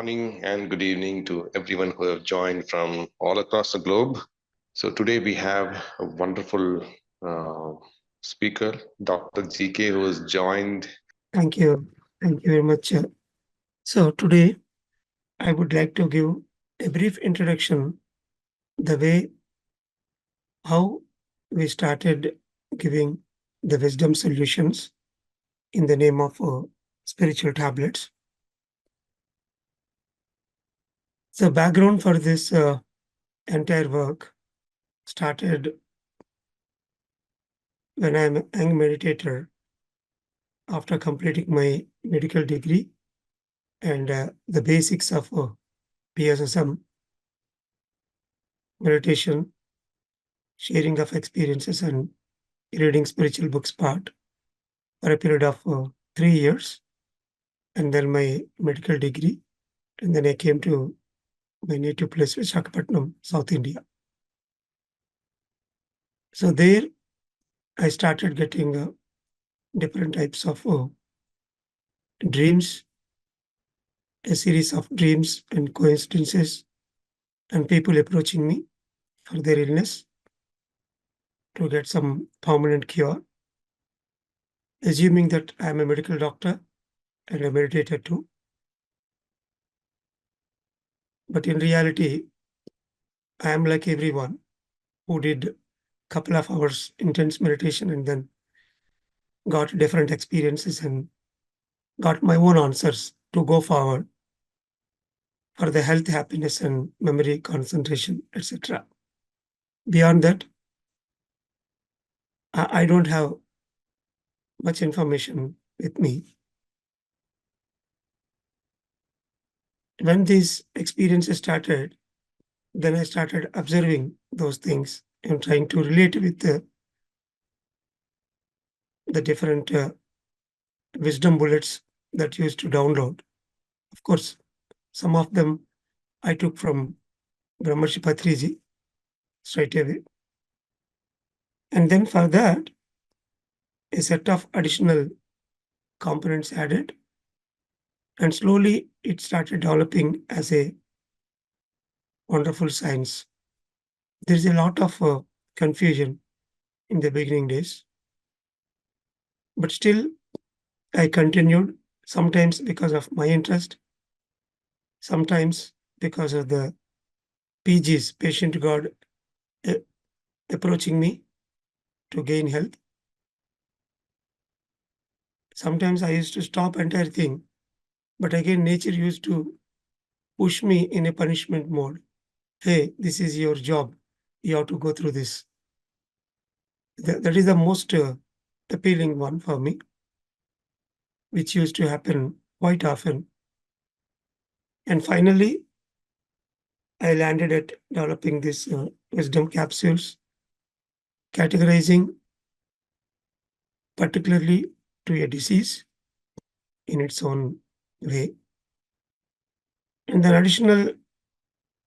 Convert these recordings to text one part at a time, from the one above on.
morning and good evening to everyone who have joined from all across the globe. So today we have a wonderful uh, speaker, Dr. GK, who has joined. Thank you. Thank you very much. So today I would like to give a brief introduction, the way how we started giving the wisdom solutions in the name of spiritual tablets. The background for this entire work started when I'm a young meditator after completing my medical degree and the basics of PSSM, meditation, sharing of experiences, and reading spiritual books part for a period of 3 years, and then my medical degree, and then I came to my native place, Visakhapatnam, South India. So there, I started getting different types of dreams, a series of dreams and coincidences, and people approaching me for their illness to get some permanent cure, assuming that I am a medical doctor and a meditator too. But in reality, I am like everyone who did couple of hours intense meditation and then got different experiences and got my own answers to go forward for the health, happiness, and memory, concentration, etc. Beyond that, I don't have much information with me. When these experiences started, then I started observing those things and trying to relate with the different wisdom bullets that used to download. Of course, some of them I took from Brahmarshi Patriji straight away. And then for that, a set of additional components added, and slowly it started developing as a wonderful science. There's a lot of confusion in the beginning days, but still I continued, sometimes because of my interest, sometimes because of the PGs, patient God, uh, approaching me to gain health. Sometimes I used to stop entire thing, but again nature used to push me in a punishment mode. Hey, this is your job. You have to go through this. That is the most appealing one for me, which used to happen quite often. And finally, I landed at developing these wisdom capsules, categorizing particularly to a disease in its own way. And then additional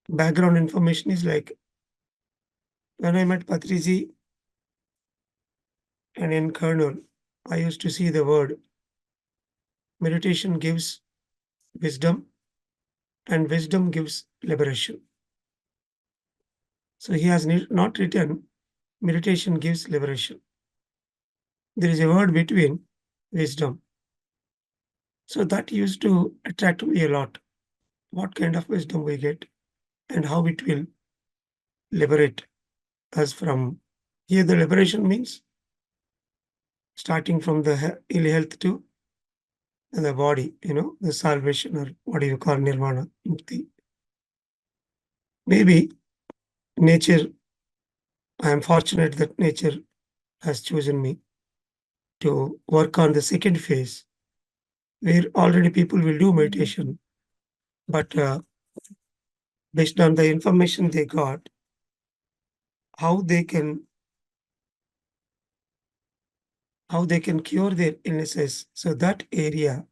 background information is like when I met Patriji and in Kernel, I used to see the word meditation gives wisdom and wisdom gives liberation. So he has not written meditation gives liberation. There is a word between wisdom. So that used to attract me a lot. What kind of wisdom we get and how it will liberate us from. Here, the liberation means starting from the ill health to the body, the salvation, or what do you call nirvana, mukti. Maybe nature, I am fortunate that nature has chosen me to work on the second phase, where already people will do meditation, but based on the information they got, how they can cure their illnesses. So that area,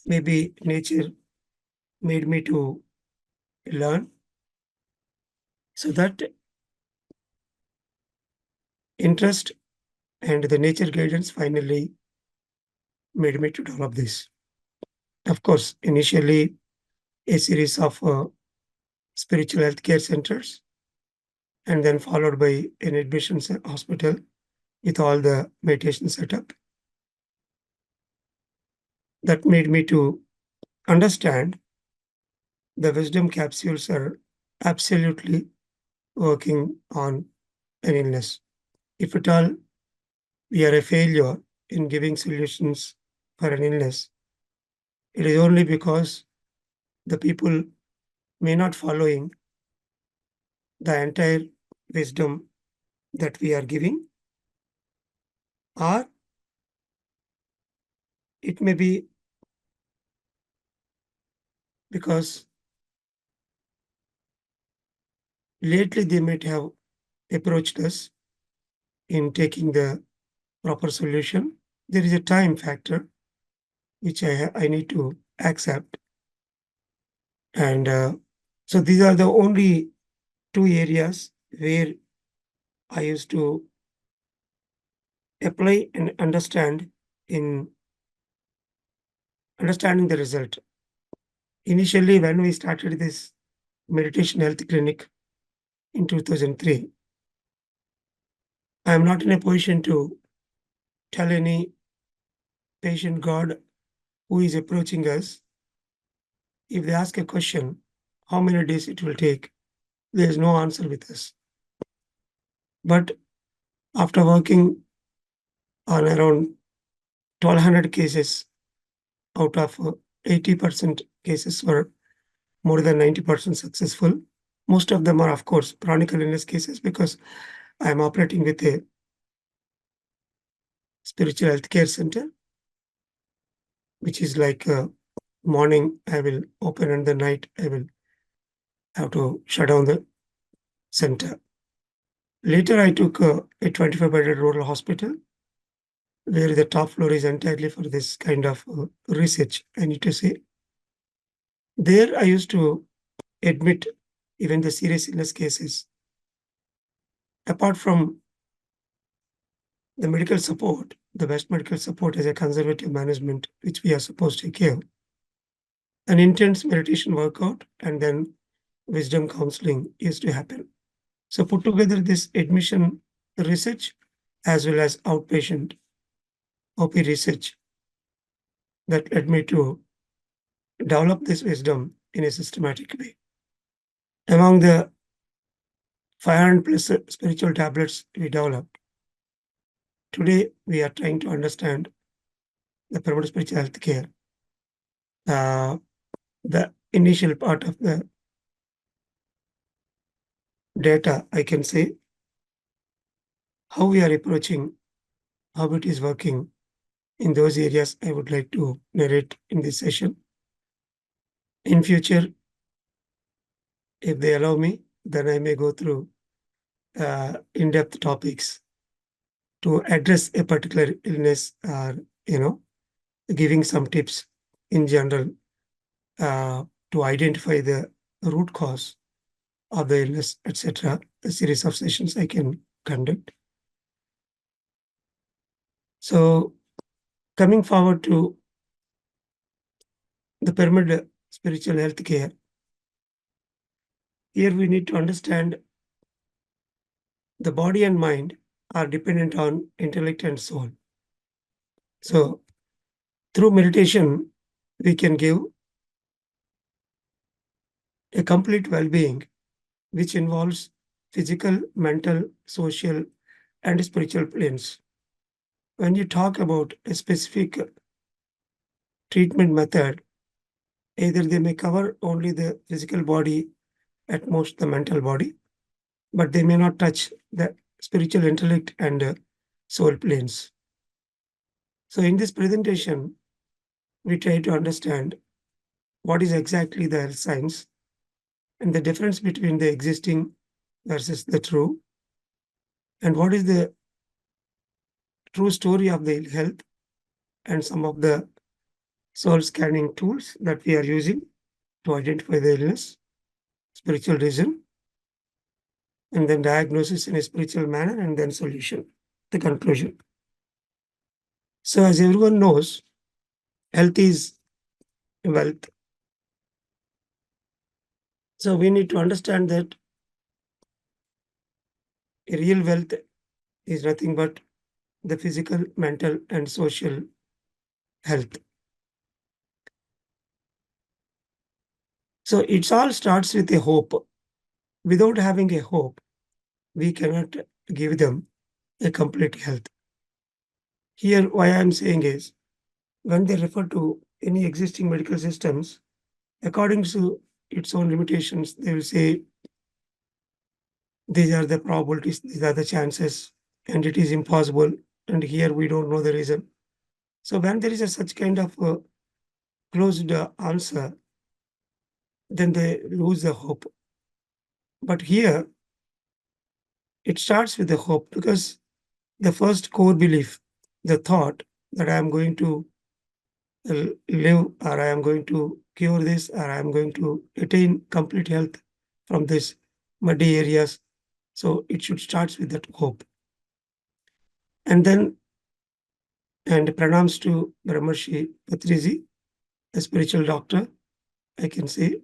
maybe nature made me to learn. So that interest and the nature guidance finally made me to develop this. Of course, initially a series of spiritual healthcare centers, and then followed by an admission hospital with all the meditation setup. That made me to understand the wisdom capsules are absolutely working on an illness. If at all we are a failure in giving solutions for an illness, it is only because the people may not following the entire wisdom that we are giving, or it may be because lately they might have approached us in taking the proper solution. There is a time factor which I need to accept. And so these are the only two areas where I used to apply and understand in understanding the result. Initially, when we started this meditation health clinic in 2003, I am not in a position to tell any patient God who is approaching us. If they ask a question, how many days it will take, there is no answer with us. But after working on around 1200 cases, out of 80% cases were more than 90% successful. Most of them are, of course, chronic illness cases because I am operating with a spiritual health care center, which is like morning I will open and the night I will have to shut down the center. Later, I took a 25-bedded rural hospital where the top floor is entirely for this kind of research, I need to say. There, I used to admit even the serious illness cases. Apart from the medical support, the best medical support is a conservative management, which we are supposed to give, an intense meditation workout, and then wisdom counseling used to happen. So put together this admission research as well as outpatient OP research that led me to develop this wisdom in a systematic way. Among the 500 plus spiritual tablets we developed, today we are trying to understand the pyramid spiritual health care. The initial part of the data, I can say, how we are approaching, how it is working in those areas I would like to narrate in this session. In future, if they allow me, then I may go through in-depth topics to address a particular illness or, giving some tips in general to identify the root cause of the illness, etc. A series of sessions I can conduct. So coming forward to the pyramid spiritual health care, here we need to understand the body and mind are dependent on intellect and soul. So through meditation, we can give a complete well-being, which involves physical, mental, social, and spiritual planes. When you talk about a specific treatment method, either they may cover only the physical body, at most the mental body, but they may not touch the spiritual intellect and soul planes. So in this presentation, we try to understand what is exactly the health science and the difference between the existing versus the true, and what is the true story of the health and some of the soul scanning tools that we are using to identify the illness, spiritual reason, and then diagnosis in a spiritual manner, and then solution, the conclusion. So as everyone knows, health is wealth. So we need to understand that real wealth is nothing but the physical, mental, and social health. So it all starts with a hope. Without having a hope, we cannot give them a complete health. Here, why I am saying is, when they refer to any existing medical systems, according to its own limitations, they will say these are the probabilities, these are the chances, and it is impossible. And here we don't know the reason. So when there is a such kind of closed answer, then they lose the hope. But here it starts with the hope, because the first core belief, the thought that I am going to live, or I am going to cure this, or I am going to attain complete health from this muddy areas. So it should start with that hope. And then, and pranams to Brahmarshi Patriji, a spiritual doctor, I can say.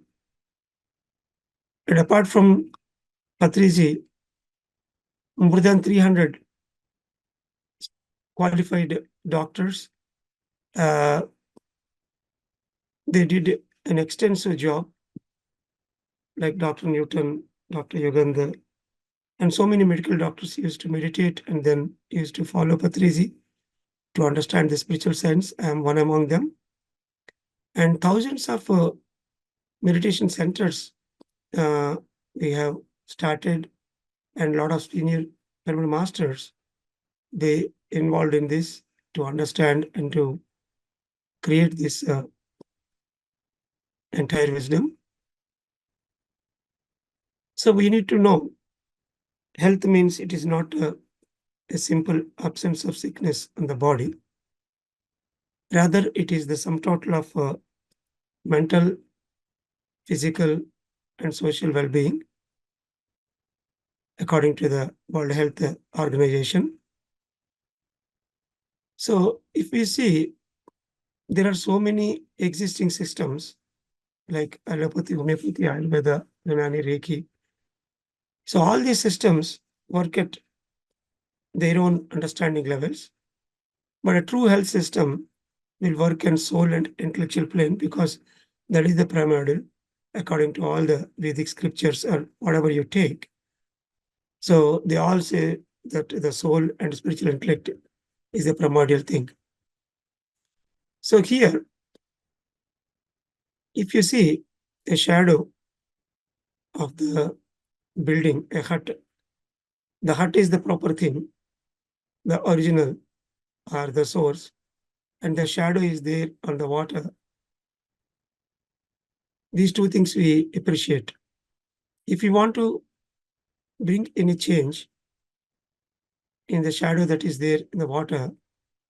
And apart from Patriji, more than 300 qualified doctors, uh, they did an extensive job, like Dr. Newton, Dr. Yogandhar, and so many medical doctors used to meditate and then used to follow Patriji to understand the spiritual science. I am one among them. And thousands of meditation centers we have started, and a lot of senior permanent masters, they involved in this to understand and to create this entire wisdom. So we need to know health means it is not a simple absence of sickness in the body. Rather, it is the sum total of mental, physical, and social well-being, according to the World Health Organization. So if we see, there are so many existing systems like allopathy, homeopathy, Ayurveda, Unani, Reiki. So all these systems work at their own understanding levels, but a true health system will work on soul and intellectual plane, because that is the primordial, according to all the Vedic scriptures or whatever you take. So they all say that the soul and spiritual intellect is the primordial thing. So here, if you see a shadow of the building, a hut, the hut is the proper thing, the original or the source, and the shadow is there on the water. These two things we appreciate. If you want to bring any change in the shadow that is there in the water,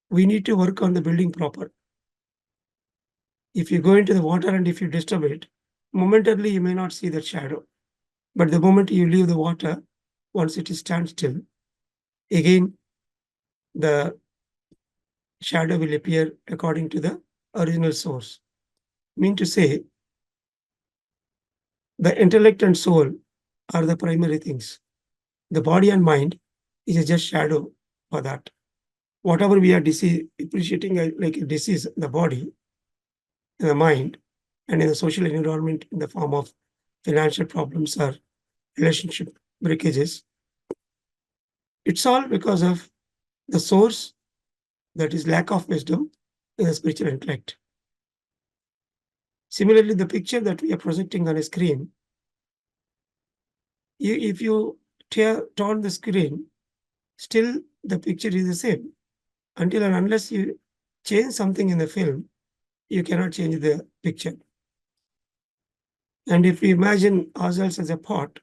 we need to work on the building proper. If you go into the water and if you disturb it, momentarily you may not see that shadow. But the moment you leave the water, once it is standstill, again the shadow will appear according to the original source. Mean to say, the intellect and soul are the primary things. The body and mind is a just shadow for that. Whatever we are appreciating like a disease in the body, in the mind, and in the social environment in the form of financial problems or relationship breakages, it's all because of the source, that is lack of wisdom in the spiritual intellect. Similarly, the picture that we are projecting on a screen, if you turn the screen, still the picture is the same. Until and unless you change something in the film, you cannot change the picture. And if we imagine ourselves as a pot,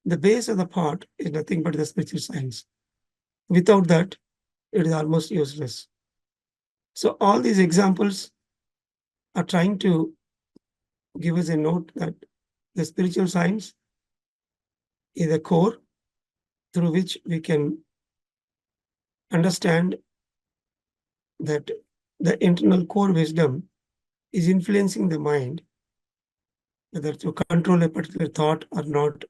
the base of the pot is nothing but the spiritual science. Without that, it is almost useless. So all these examples are trying to give us a note that the spiritual science is a core through which we can understand that the internal core wisdom is influencing the mind whether to control a particular thought or not,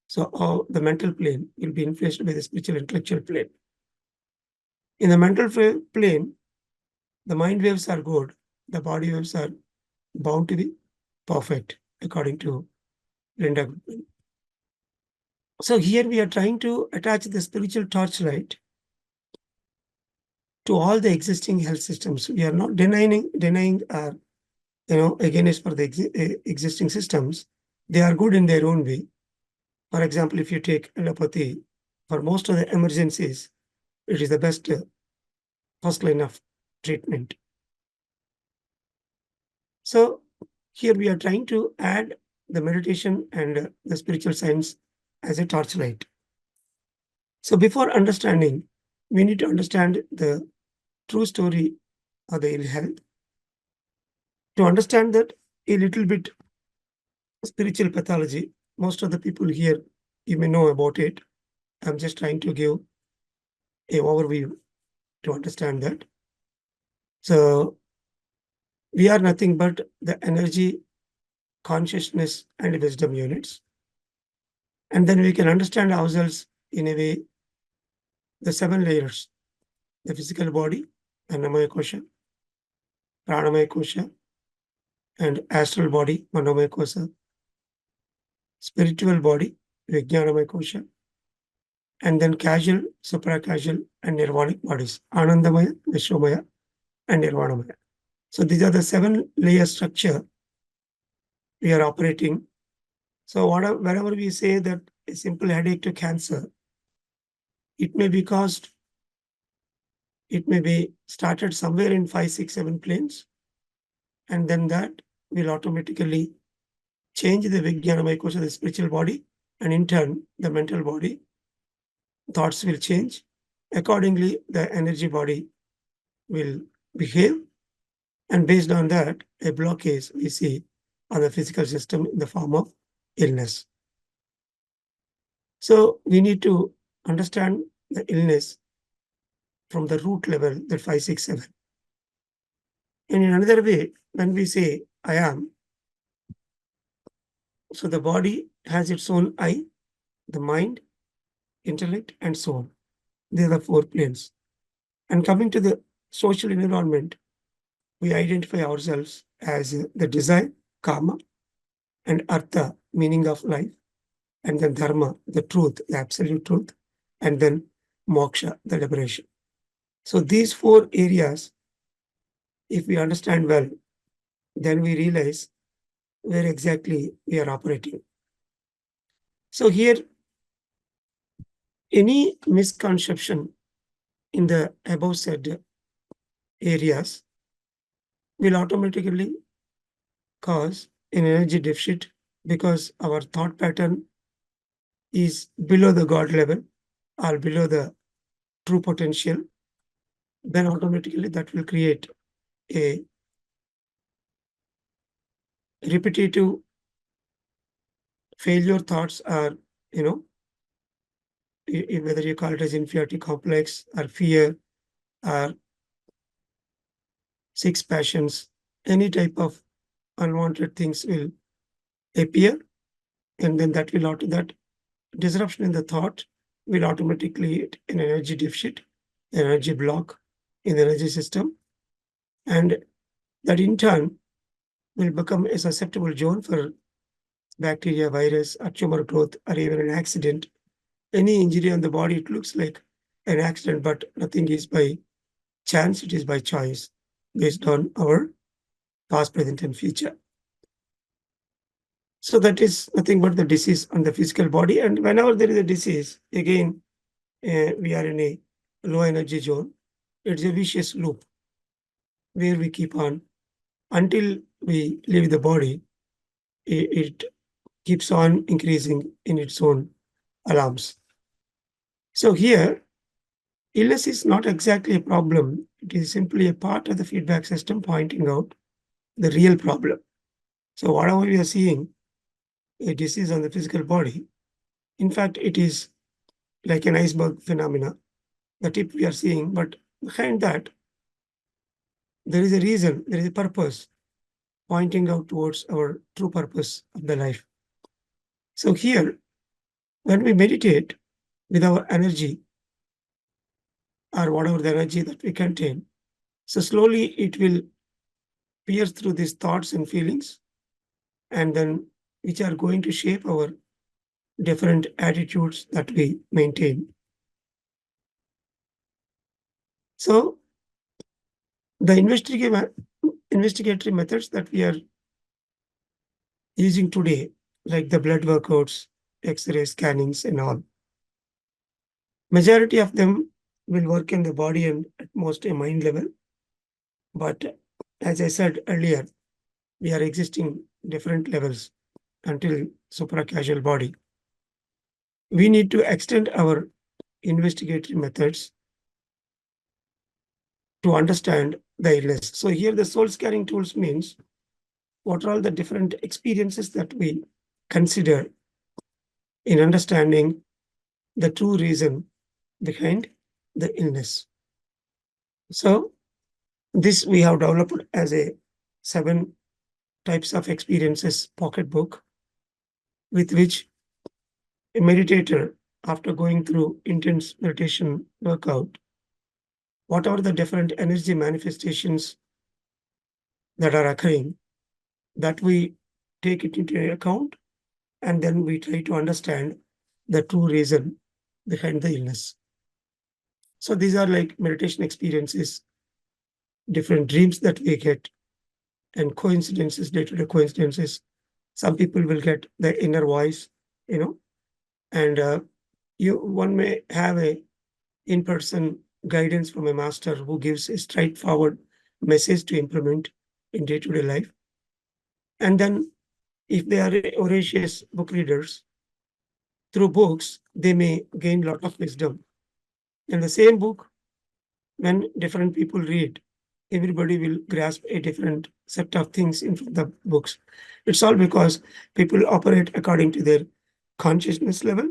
So the mental plane will be influenced by the spiritual intellectual plane. In the mental plane, the mind waves are good, the body waves are bound to be perfect, according to Linda Goodman. So here we are trying to attach the spiritual torchlight to all the existing health systems. We are not denying against for the existing systems. They are good in their own way. For example, if you take allopathy, for most of the emergencies, it is the best first line of treatment. So here we are trying to add the meditation and the spiritual science as a torchlight. So before understanding, we need to understand the true story of the ill health. To understand that a little bit spiritual pathology, most of the people here, you may know about it. I'm just trying to give a overview to understand that. So we are nothing but the energy, consciousness, and wisdom units. And then we can understand ourselves in a way, the 7 layers, the physical body, Annamaya Kosha, Pranamaya Kosha, and astral body, Manomaya Kosha, spiritual body, Vijnanamaya Kosha, and then casual, supra-casual, and nirvanic bodies, Anandamaya, Vishwamaya, and Nirvanamaya. So these are the 7 layer structure we are operating. So whenever we say that a simple headache to cancer, it may be started somewhere in 5, 6, 7 planes, and then that will automatically change the Vijnanamaya Kosha, the spiritual body, and in turn, the mental body. Thoughts will change. Accordingly, the energy body will behave, and based on that, a blockage we see on the physical system in the form of illness. So we need to understand the illness from the root level, that 5, 6, 7. And in another way, when we say I am, so the body has its own I, the mind, intellect, and soul. They are the 4 planes. And coming to the social environment, we identify ourselves as the desire, karma, and artha, meaning of life, and then dharma, the truth, the absolute truth, and then moksha, the liberation. So these 4 areas, if we understand well, then we realize where exactly we are operating. So here, any misconception in the above said areas will automatically cause an energy deficit, because our thought pattern is below the God level or below the true potential. Then automatically that will create a repetitive failure thoughts, or whether you call it as inferiority complex or fear or 6 passions, any type of unwanted things will appear, and then that disruption in the thought will automatically create an energy deficit, energy block in the energy system, and that in turn will become a susceptible zone for bacteria, virus, or tumor growth, or even an accident. Any injury on the body, it looks like an accident, but nothing is by chance, it is by choice, based on our past, present, and future. So that is nothing but the disease on the physical body. And whenever there is a disease, again, we are in a low energy zone. It's a vicious loop where we keep on until we leave the body. It keeps on increasing in its own alarms. So here, illness is not exactly a problem. It is simply a part of the feedback system pointing out the real problem. So whatever we are seeing, a disease on the physical body, in fact, it is like an iceberg phenomena, the tip we are seeing, but behind that, there is a reason, there is a purpose pointing out towards our true purpose of the life. So here, when we meditate with our energy or whatever the energy that we contain, so slowly it will pierce through these thoughts and feelings, and then which are going to shape our different attitudes that we maintain. So the investigatory methods that we are using today, like the blood workouts, X-ray scannings, and all, majority of them will work in the body and at most a mind level. But as I said earlier, we are existing different levels until supra-casual body. We need to extend our investigatory methods to understand the illness. So here the soul scanning tools means what are all the different experiences that we consider in understanding the true reason behind the illness. So this we have developed as a 7 types of experiences pocketbook, with which a meditator, after going through intense meditation workout, whatever the different energy manifestations that are occurring, that we take it into account, and then we try to understand the true reason behind the illness. So these are like meditation experiences, different dreams that we get, and coincidences, day-to-day coincidences. Some people will get the inner voice, and one may have a in-person guidance from a master who gives a straightforward message to implement in day-to-day life. And then if they are voracious book readers, through books, they may gain a lot of wisdom. In the same book, when different people read, everybody will grasp a different set of things in the books. It's all because people operate according to their consciousness level.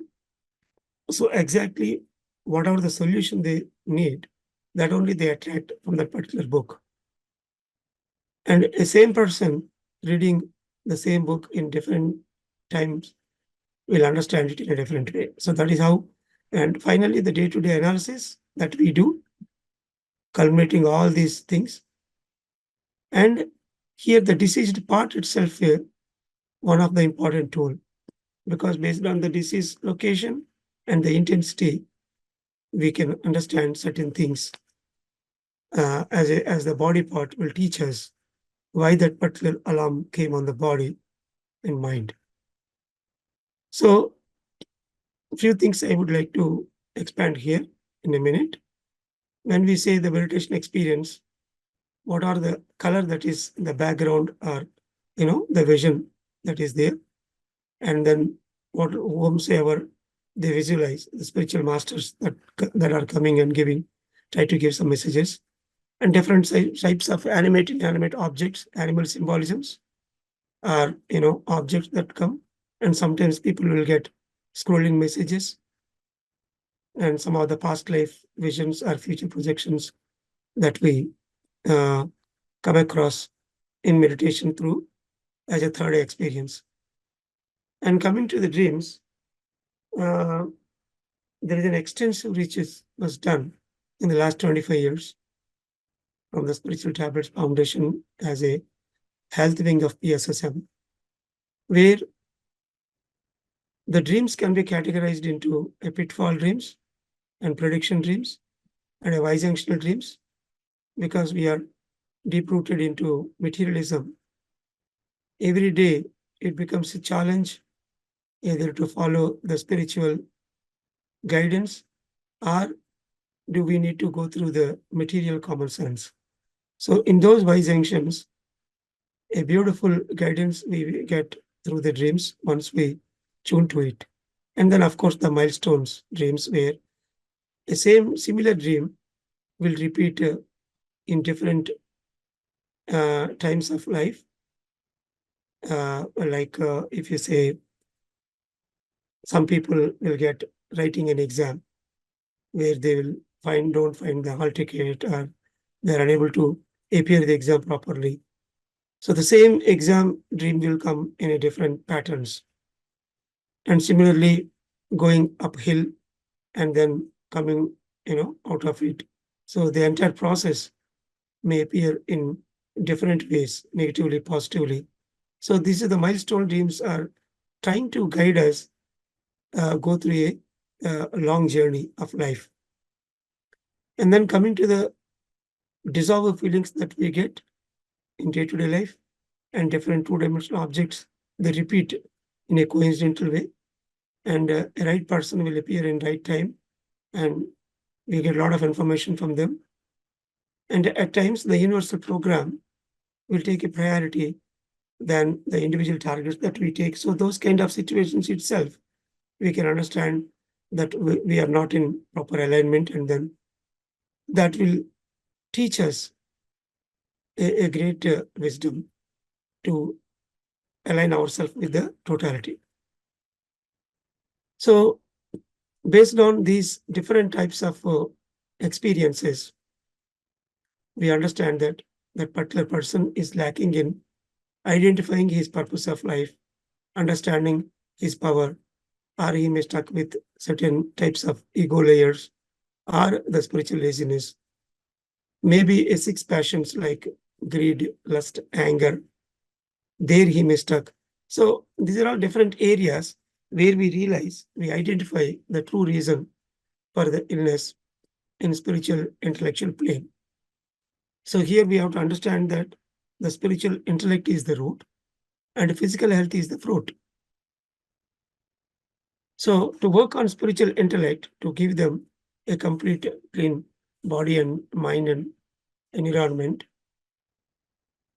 So exactly whatever the solution they need, that only they attract from that particular book. And a same person reading the same book in different times will understand it in a different way. So that is how. And finally, the day-to-day analysis that we do, culminating all these things. And here the diseased part itself is one of the important tool, because based on the disease location and the intensity, we can understand certain things as the body part will teach us why that particular alarm came on the body and mind. So a few things I would like to expand here in a minute. When we say the meditation experience, what are the color that is in the background, or the vision that is there, and then what whomsoever they visualize, the spiritual masters that are coming and try to give some messages, and different types of inanimate objects, animal symbolisms, are objects that come, and sometimes people will get scrolling messages, and some of the past life visions or future projections that we uh, come across in meditation through as a third eye experience. And coming to the dreams, uh, there is an extensive research was done in the last 25 years from the Spiritual Tablets Foundation as a health wing of PSSM, where the dreams can be categorized into a pitfall dreams and prediction dreams and a bijunctional dreams, because we are deep rooted into materialism. Every day it becomes a challenge either to follow the spiritual guidance, or do we need to go through the material common sense. So in those bijunctions, a beautiful guidance we get through the dreams once we tune to it. And then of course the milestones dreams, where a similar dream will repeat in different times of life. Like if you say, some people will get writing an exam where they will don't find the hall ticket, or they're unable to appear the exam properly. So the same exam dream will come in a different patterns. And similarly, going uphill and then coming, out of it. So the entire process may appear in different ways, negatively, positively. So these are the milestone dreams are trying to guide us go through a long journey of life. And then coming to the dissolve feelings that we get in day-to-day life and different two-dimensional objects, they repeat in a coincidental way. And a right person will appear in right time and we get a lot of information from them. And at times, the universal program will take a priority than the individual targets that we take. So those kind of situations itself, we can understand that we are not in proper alignment, and then that will teach us a great wisdom to align ourselves with the totality. So based on these different types of experiences, we understand that that particular person is lacking in identifying his purpose of life, understanding his power, or he may stuck with certain types of ego layers or the spiritual laziness. Maybe a six passions like greed, lust, anger, there he may stuck. So these are all different areas where we realize, we identify the true reason for the illness in spiritual intellectual plane. So here we have to understand that the spiritual intellect is the root and physical health is the fruit. So to work on spiritual intellect, to give them a complete clean body and mind and environment,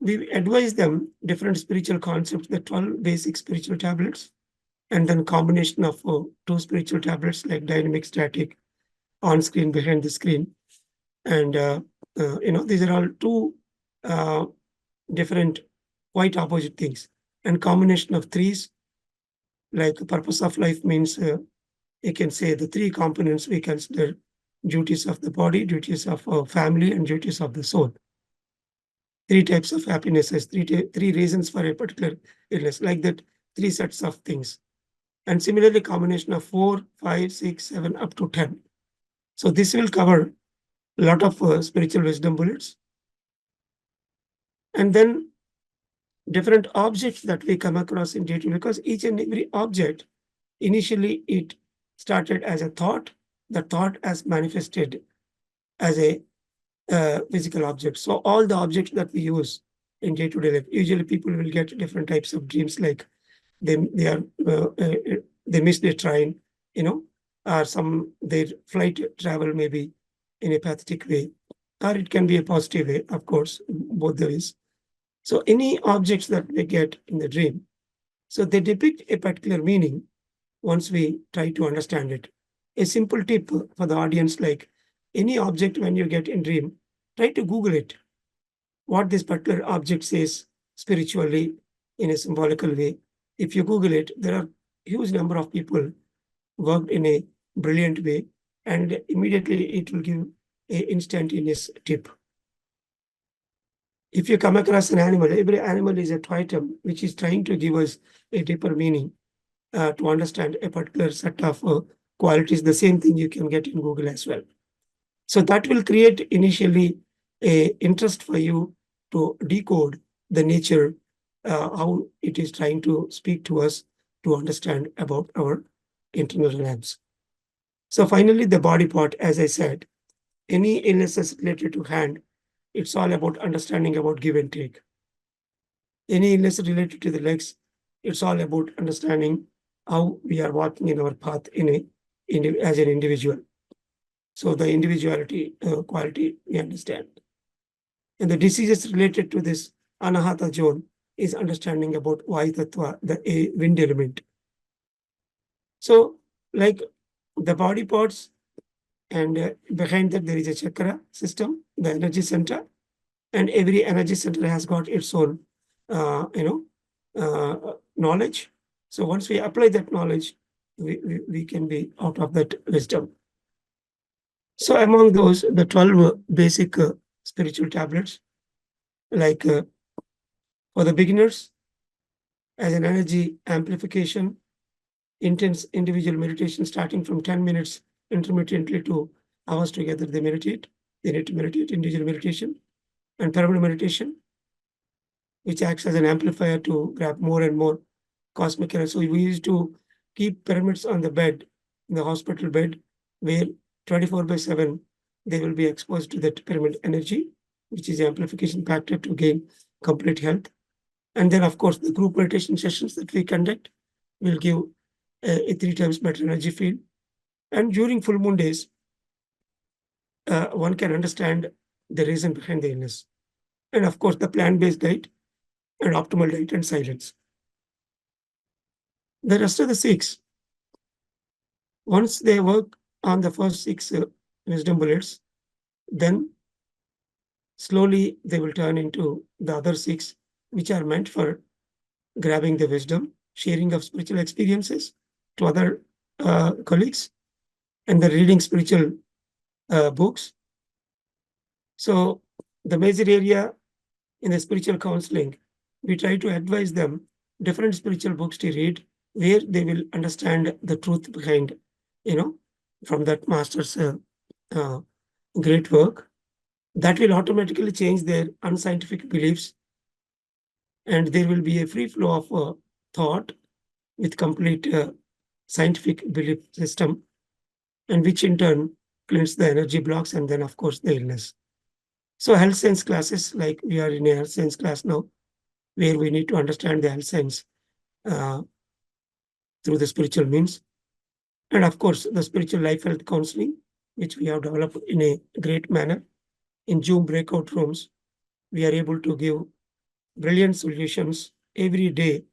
we advise them different spiritual concepts, the 12 basic spiritual tablets, and then combination of two spiritual tablets like dynamic, static, on screen, behind the screen. And, these are all two uh, different, quite opposite things. And combination of threes, like purpose of life means you can say the three components we consider duties of the body, duties of family, and duties of the soul. Three types of happinesses, three reasons for a particular illness, like that, three sets of things. And similarly, combination of 4, 5, 6, 7, up to 10. So this will cover a lot of spiritual wisdom bullets. And then different objects that we come across in day-to-day, because each and every object, initially it started as a thought, the thought has manifested as a physical object. So all the objects that we use in day-to-day life, usually people will get different types of dreams, like they are they miss their train, or some their flight travel maybe in a pathetic way, or it can be a positive way, of course, both the ways. So any objects that they get in the dream, so they depict a particular meaning once we try to understand it. A simple tip for the audience, like any object when you get in dream, try to Google it. What this particular object says spiritually in a symbolical way. If you Google it, there are huge number of people worked in a brilliant way, and immediately it will give a instantaneous tip. If you come across an animal, every animal is a totem which is trying to give us a deeper meaning to understand a particular set of qualities. The same thing you can get in Google as well. So that will create initially a interest for you to decode the nature, how it is trying to speak to us to understand about our internal realms. So finally, the body part, as I said, any illnesses related to hand, it's all about understanding about give and take. Any illness related to the legs, it's all about understanding how we are walking in our path as an individual. So the individuality quality we understand. And the diseases related to this anahata zone is understanding about Vayu Tattva, the wind element. So like the body parts, and behind that there is a chakra system, the energy center, and every energy center has got its own, knowledge. So once we apply that knowledge, we can be out of that wisdom. So among those, the 12 basic spiritual tablets, like For the beginners, as an energy amplification, intense individual meditation starting from 10 minutes intermittently to hours together, they meditate. They need to meditate individual meditation and pyramid meditation, which acts as an amplifier to grab more and more cosmic energy. So we used to keep pyramids on the bed, in the hospital bed, where 24/7 they will be exposed to that pyramid energy, which is the amplification factor to gain complete health. And then, of course, the group meditation sessions that we conduct will give a 3 times better energy field. And during full moon days, one can understand the reason behind the illness. And of course, the plant-based diet and optimal diet and silence. The rest of the 6, once they work on the first 6 wisdom bullets, then slowly they will turn into the other 6, which are meant for grabbing the wisdom, sharing of spiritual experiences to other colleagues, and the reading spiritual books. So the major area in the spiritual counseling, we try to advise them different spiritual books to read, where they will understand the truth behind, from that master's uh, great work. That will automatically change their unscientific beliefs, and there will be a free flow of thought with complete scientific belief system, and which in turn cleans the energy blocks and then, of course, the illness. So health science classes, like we are in a health science class now, where we need to understand the health science uh, through the spiritual means. And of course, the spiritual life health counseling, which we have developed in a great manner. In Zoom breakout rooms, we are able to give brilliant solutions every day,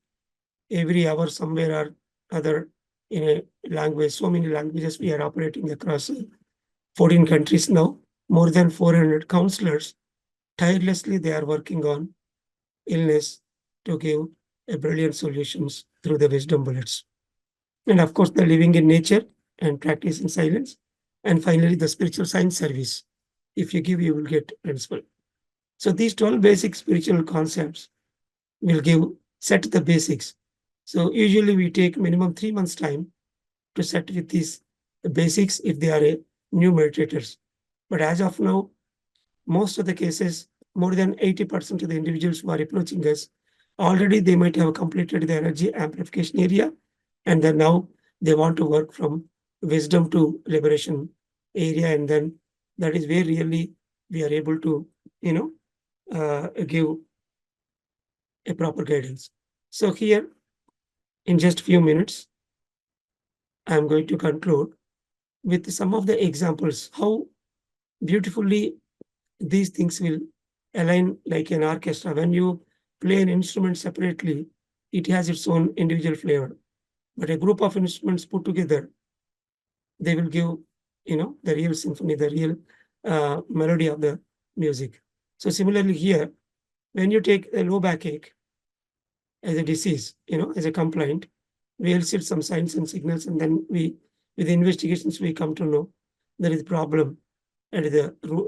every hour, somewhere or other, in a language. So many languages we are operating across 14 countries now. More than 400 counselors, tirelessly they are working on illness to give a brilliant solutions through the wisdom bullets. And of course, the living in nature and practice in silence. And finally, the spiritual science service. If you give, you will get principle. So these 12 basic spiritual concepts will give set the basics. So usually we take minimum 3 months time to set with these basics if they are a new meditators. But as of now, most of the cases, more than 80% of the individuals who are approaching us, already they might have completed the energy amplification area, and then now they want to work from wisdom to liberation area, and then that is where really we are able to, give a proper guidance. So here, in just few minutes, I am going to conclude with some of the examples how beautifully these things will align like an orchestra. When you play an instrument separately, it has its own individual flavor. But a group of instruments put together, they will give, the real symphony, the real melody of the music. So similarly here, when you take a low backache as a disease, as a complaint, we elicit some signs and signals, and then with investigations, we come to know there is a problem at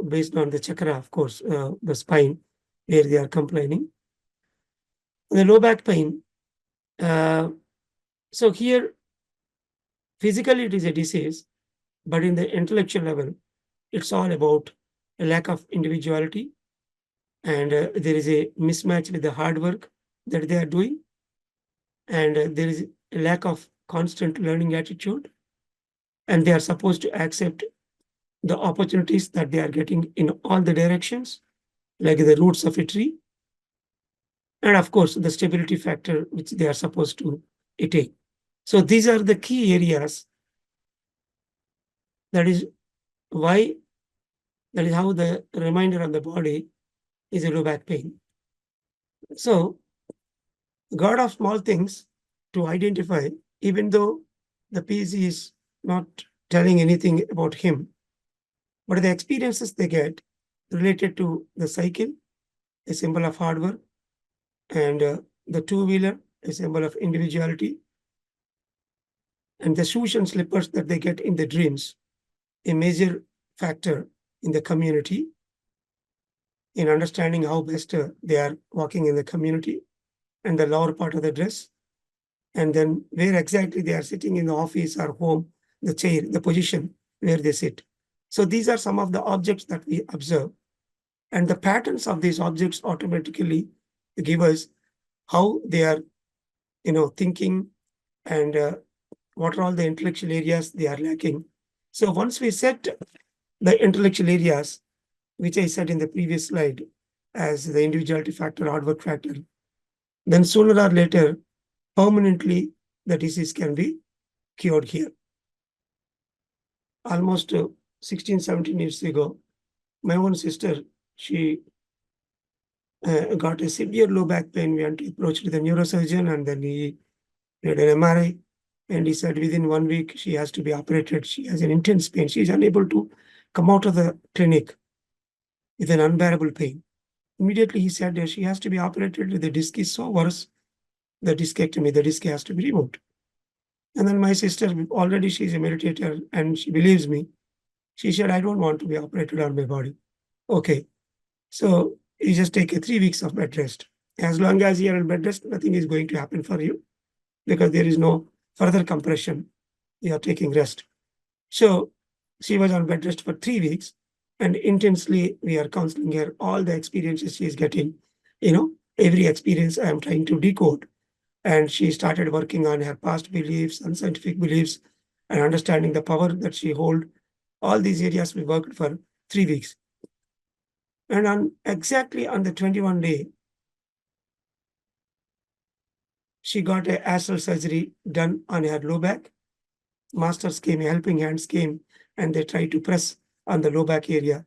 based on the chakra, of course, the spine, where they are complaining. The low back pain. So here, physically it is a disease, but in the intellectual level, it's all about a lack of individuality, and there is a mismatch with the hard work that they are doing, and there is a lack of constant learning attitude, and they are supposed to accept the opportunities that they are getting in all the directions, like the roots of a tree, and of course the stability factor which they are supposed to attain. So these are the key areas. That is why, that is how the reminder on the body is a low back pain. So God of small things to identify, even though the PC is not telling anything about him, but the experiences they get related to the cycle, a symbol of hard work, and the two-wheeler, a symbol of individuality, and the shoes and slippers that they get in the dreams, a major factor in the community. in understanding how best they are walking in the community, and the lower part of the dress, and then where exactly they are sitting in the office or home, the chair, the position where they sit. So these are some of the objects that we observe, and the patterns of these objects automatically give us how they are, thinking, and what are all the intellectual areas they are lacking. So once we set the intellectual areas, which I said in the previous slide, as the individuality factor, hard work factor, then sooner or later, permanently, the disease can be cured here. Almost 16, 17 years ago, my own sister, she got a severe low back pain. We went to approach the neurosurgeon, and then he did an MRI, and he said within 1 week she has to be operated. She has an intense pain. She is unable to come out of the clinic with an unbearable pain. Immediately he said she has to be operated. The disc is so worse, the discectomy, the disc has to be removed. And then my sister, already she's a meditator and she believes me. She said, I don't want to be operated on my body. Okay. So you just take a 3 weeks of bed rest. As long as you're on bed rest, nothing is going to happen for you because there is no further compression. You are taking rest. So she was on bed rest for 3 weeks, and intensely we are counseling her, all the experiences she is getting, every experience I am trying to decode. And she started working on her past beliefs, unscientific beliefs, and understanding the power that she hold. All these areas we worked for 3 weeks. And exactly on the 21 day, she got a astral surgery done on her low back. Masters came, helping hands came, and they tried to press on the low back area.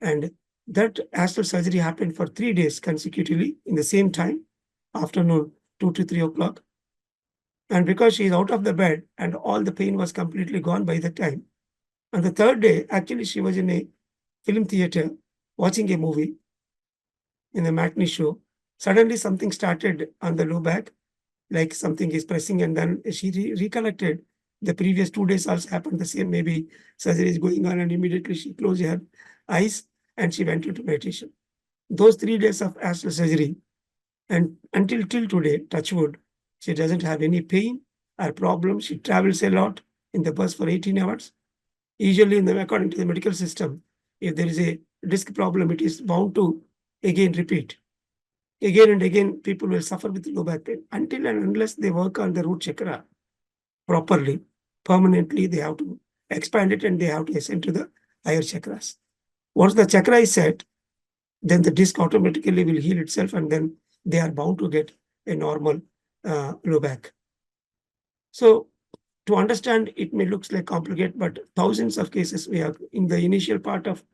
And that astral surgery happened for 3 days consecutively in the same time, afternoon, 2 to 3 o'clock. And because she is out of the bed and all the pain was completely gone by the time, on the third day, actually, she was in a film theater watching a movie in a matinee show. Suddenly, something started on the low back, like something is pressing, and then she recollected the previous 2 days also happened the same. Maybe surgery is going on, and immediately she closed her eyes and she went into meditation. Those 3 days of astral surgery, and until till today, touch wood, she doesn't have any pain or problem. She travels a lot in the bus for 18 hours. Usually, according to the medical system, if there is a disc problem, it is bound to again repeat. Again and again, people will suffer with low back pain until and unless they work on the root chakra properly, permanently. They have to expand it and they have to ascend to the higher chakras. Once the chakra is set, then the disc automatically will heal itself, and then they are bound to get a normal low back. So to understand, it may look like complicated, but thousands of cases we have in the initial part of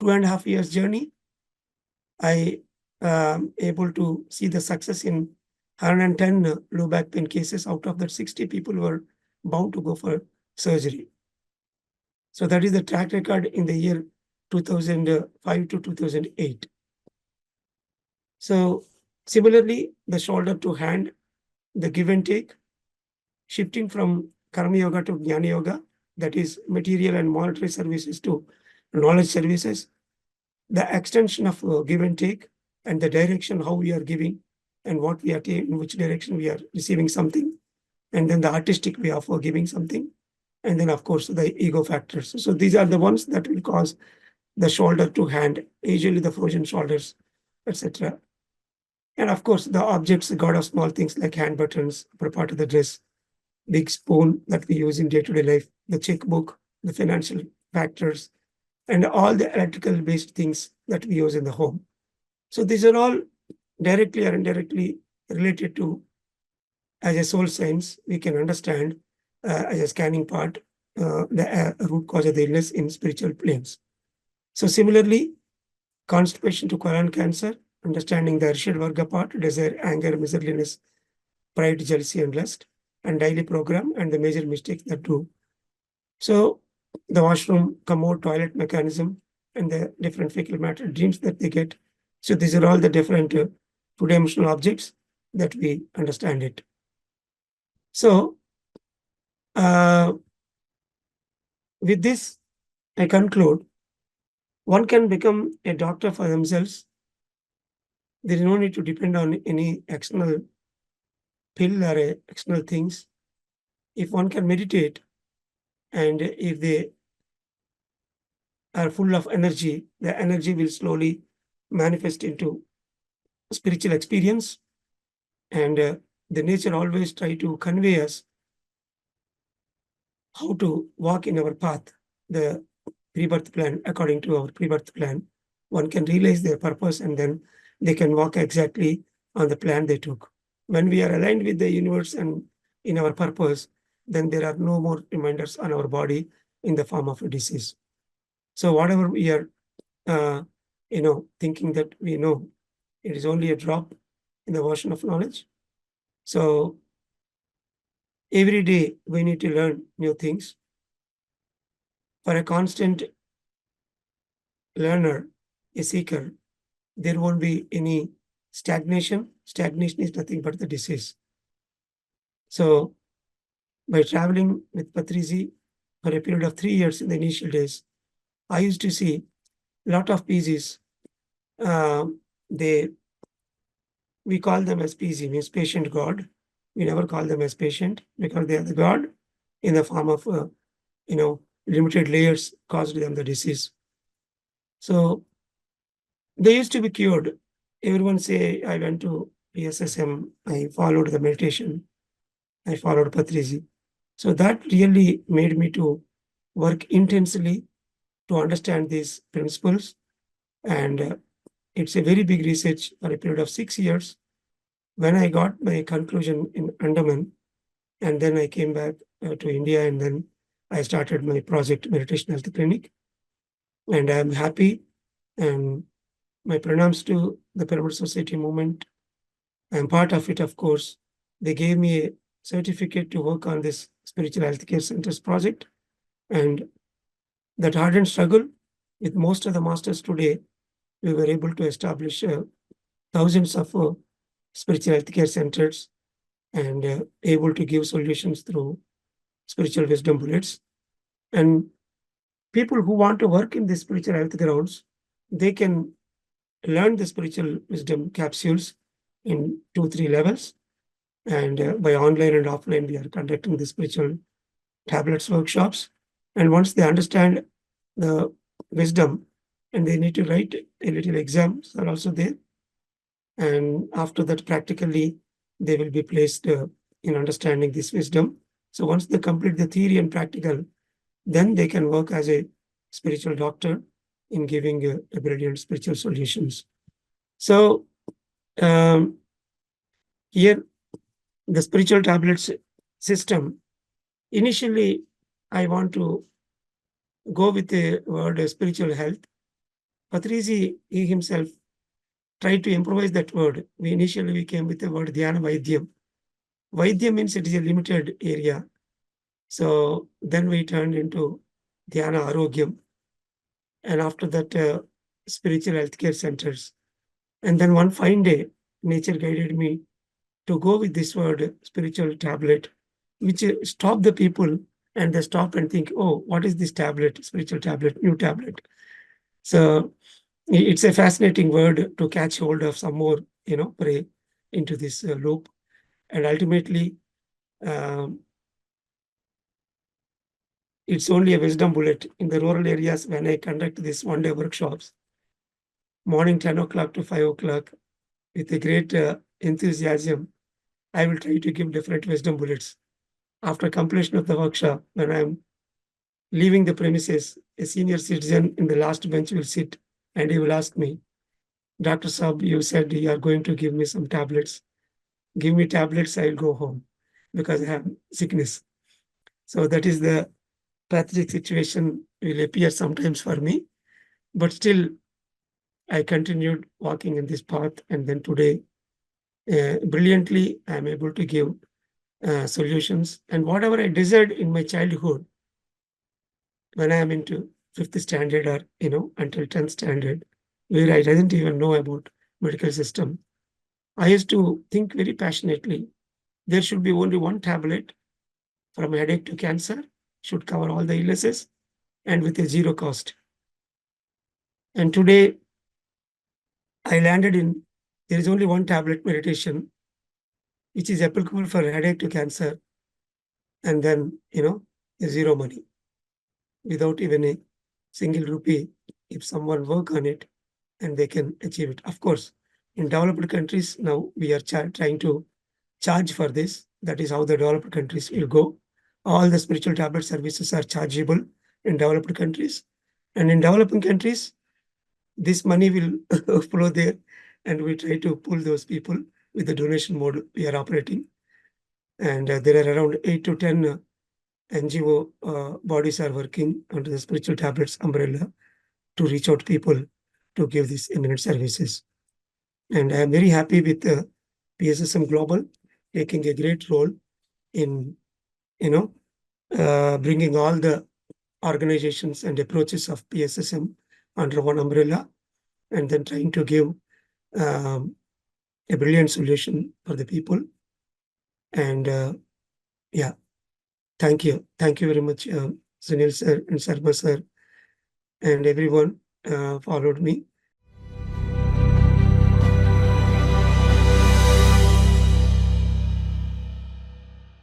2.5 years journey. I able to see the success in 110 low back pain cases. Out of that, 60 people were bound to go for surgery. So that is the track record in the year 2005 to 2008. So similarly, the shoulder to hand, the give and take, shifting from karma yoga to jnana yoga, that is material and monetary services to knowledge services, the extension of give and take, and the direction how we are giving and what we are taking, in which direction we are receiving something, and then the artistic way of giving something, and then of course the ego factors. So these are the ones that will cause the shoulder to hand, usually the frozen shoulders, etc. And of course the objects, god of small things like hand buttons, upper part of the dress, big spoon that we use in day-to-day life, the checkbook, the financial factors, and all the electrical based things that we use in the home. So these are all directly or indirectly related to, as a soul science, we can understand as a scanning part, the root cause of the illness in spiritual planes. So similarly, constipation to colon cancer, understanding the Arshad Varga part, desire, anger, miserliness, pride, jealousy, and lust, and daily program, and the major mistakes that do. So the washroom, commode, toilet mechanism, and the different fecal matter dreams that they get. So these are all the different two-dimensional objects that we understand it. So with this, I conclude, one can become a doctor for themselves There is no need to depend on any external pill or external things. If one can meditate and if they are full of energy, the energy will slowly manifest into spiritual experience. And the nature always try to convey us how to walk in our path, the pre-birth plan. According to our pre-birth plan, one can realize their purpose and then they can walk exactly on the plan they took. When we are aligned with the universe and in our purpose, then there are no more reminders on our body in the form of a disease. So whatever we are, thinking that we know, it is only a drop in the ocean of knowledge. So every day we need to learn new things. For a constant learner, a seeker, there won't be any stagnation. Stagnation is nothing but the disease. So by traveling with Patrizi for a period of 3 years in the initial days, I used to see a lot of PGs. We call them as PG, means patient God. We never call them as patient because they are the God in the form of, limited layers caused them the disease. So they used to be cured. Everyone say, I went to PSSM, I followed the meditation, I followed Patrizi. So that really made me to work intensely to understand these principles. And it's a very big research for a period of 6 years. When I got my conclusion in Andaman, and then I came back to India, and then I started my project Meditation Health Clinic. And I'm happy. And my pranams to the Pyramid Society movement. I'm part of it, of course. They gave me a certificate to work on this spiritual healthcare centers project. And that ardent struggle with most of the masters today, we were able to establish thousands of spiritual healthcare centers and able to give solutions through spiritual wisdom bullets. And people who want to work in the spiritual health grounds, they can learn the spiritual wisdom capsules in 2-3 levels. And by online and offline, we are conducting the spiritual tablets workshops. And once they understand the wisdom, and they need to write a little exams are also there. And after that, practically, they will be placed in understanding this wisdom. So once they complete the theory and practical, then they can work as a spiritual doctor in giving a brilliant spiritual solutions. So here, the spiritual tablets system, initially, I want to go with the word spiritual health. Patrizi, he himself tried to improvise that word. We came with the word Dhyana Vaidyam. Vaidya means it is a limited area. So then we turned into Dhyana Arogyam. And after that, spiritual healthcare centers. And then one fine day, nature guided me to go with this word spiritual tablet, which stop the people and they stop and think, oh, what is this tablet, spiritual tablet, new tablet? So it's a fascinating word to catch hold of some more, prey into this loop. And ultimately, it's only a wisdom bullet in the rural areas when I conduct these one-day workshops, morning 10 o'clock to 5 o'clock, with a great enthusiasm. I will try to give different wisdom bullets. After completion of the workshop, when I'm leaving the premises, a senior citizen in the last bench will sit and he will ask me, Dr. Saab, you said you are going to give me some tablets. Give me tablets, I'll go home because I have sickness. So that is the pathetic situation will appear sometimes for me. But still, I continued walking in this path. And then today, brilliantly, I'm able to give solutions. And whatever I desired in my childhood, when I am into 5th standard or, until 10th standard, where I didn't even know about medical system, I used to think very passionately, there should be only one tablet from headache to cancer, should cover all the illnesses and with a zero cost. And today I landed in there is only one tablet meditation, which is applicable for headache to cancer, and then, zero money, without even a single rupee, if someone work on it, and they can achieve it. Of course, in developed countries, now we are trying to charge for this. That is how the developed countries will go. All the spiritual tablet services are chargeable in developed countries. And in developing countries, this money will flow there, and we try to pull those people with the donation mode we are operating. And there are around 8 to 10 NGO bodies are working under the spiritual tablets umbrella to reach out people to give these eminent services. And I am very happy with PSSM Global taking a great role in, bringing all the organizations and approaches of PSSM under one umbrella, and then trying to give a brilliant solution for the people. And yeah, thank you. Thank you very much, Sunil sir and Sarma sir, and everyone followed me.